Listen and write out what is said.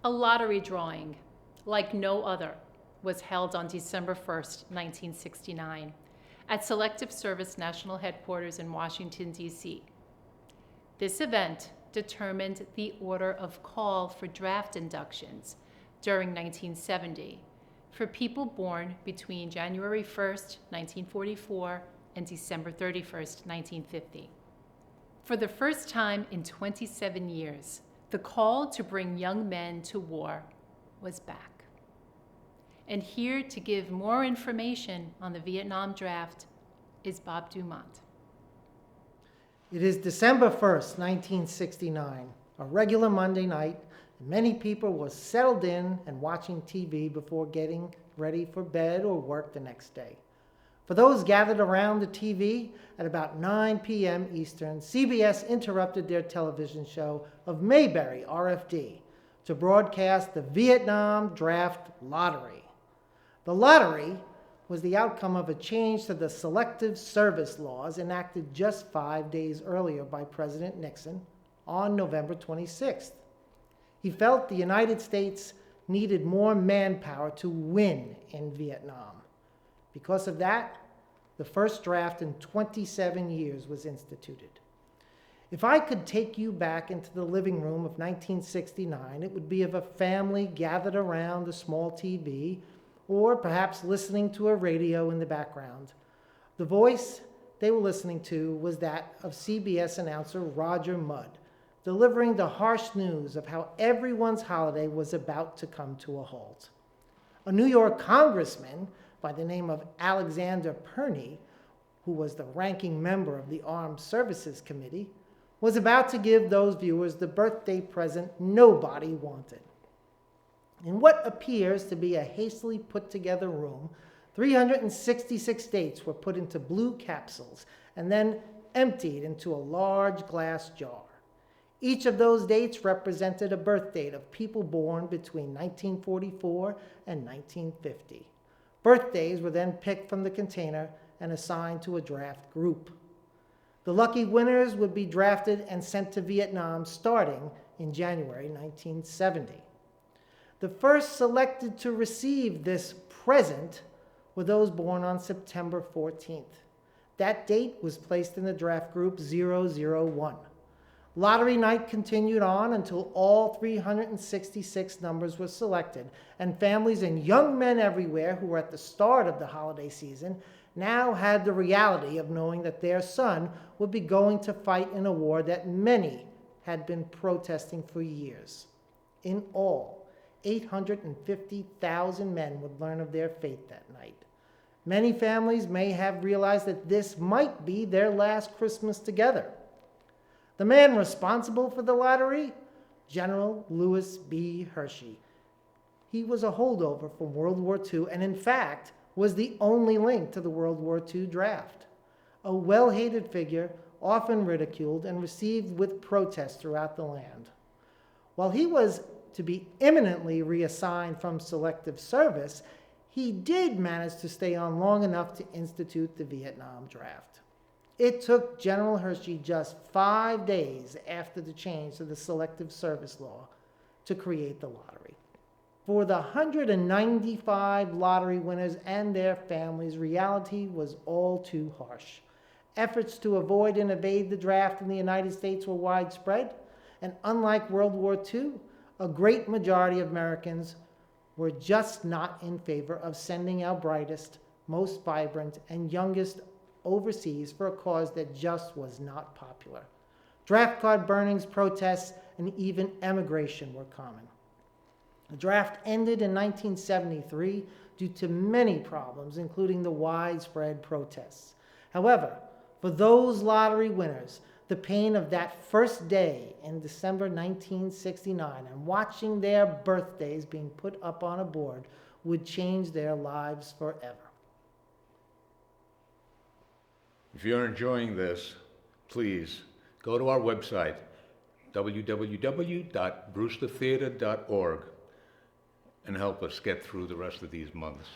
A lottery drawing, like no other, was held on December 1st, 1969, at Selective Service National Headquarters in Washington, D.C. This event determined the order of call for draft inductions during 1970 for people born between January 1st, 1944 and December 31st, 1950. For the first time in 27 years, the call to bring young men to war was back. And here to give more information on the Vietnam draft is Bob Dumont. It is December 1st, 1969, a regular Monday night, and many people were settled in and watching TV before getting ready for bed or work the next day. For those gathered around the TV, at about 9 p.m. Eastern, CBS interrupted their television show of Mayberry, RFD, to broadcast the Vietnam Draft Lottery. The lottery was the outcome of a change to the Selective Service laws enacted just 5 days earlier by President Nixon on November 26th. He felt the United States needed more manpower to win in Vietnam. Because of that, the first draft in 27 years was instituted. If I could take you back into the living room of 1969, it would be of a family gathered around a small TV, or perhaps listening to a radio in the background. The voice they were listening to was that of CBS announcer Roger Mudd, delivering the harsh news of how everyone's holiday was about to come to a halt. A New York congressman by the name of Alexander Perney, who was the ranking member of the Armed Services Committee, was about to give those viewers the birthday present nobody wanted. In what appears to be a hastily put together room, 366 dates were put into blue capsules and then emptied into a large glass jar. Each of those dates represented a birth date of people born between 1944 and 1950. Birthdays were then picked from the container and assigned to a draft group. The lucky winners would be drafted and sent to Vietnam starting in January 1970. The first selected to receive this present were those born on September 14th. That date was placed in the draft group 001. Lottery night continued on until all 366 numbers were selected, and families and young men everywhere who were at the start of the holiday season now had the reality of knowing that their son would be going to fight in a war that many had been protesting for years. In all, 850,000 men would learn of their fate that night. Many families may have realized that this might be their last Christmas together. The man responsible for the lottery, General Lewis B. Hershey. He was a holdover from World War II and, in fact, was the only link to the World War II draft. A well-hated figure, often ridiculed and received with protest throughout the land. While he was to be imminently reassigned from selective service, he did manage to stay on long enough to institute the Vietnam draft. It took General Hershey just 5 days after the change to the Selective Service law to create the lottery. For the 195 lottery winners and their families, reality was all too harsh. Efforts to avoid and evade the draft in the United States were widespread, and unlike World War II, a great majority of Americans were just not in favor of sending our brightest, most vibrant, and youngest overseas for a cause that just was not popular. Draft card burnings, protests, and even emigration were common. The draft ended in 1973 due to many problems, including the widespread protests. However, for those lottery winners, the pain of that first day in December 1969 and watching their birthdays being put up on a board would change their lives forever. If you're enjoying this, please go to our website, www.brewstertheater.org, and help us get through the rest of these months.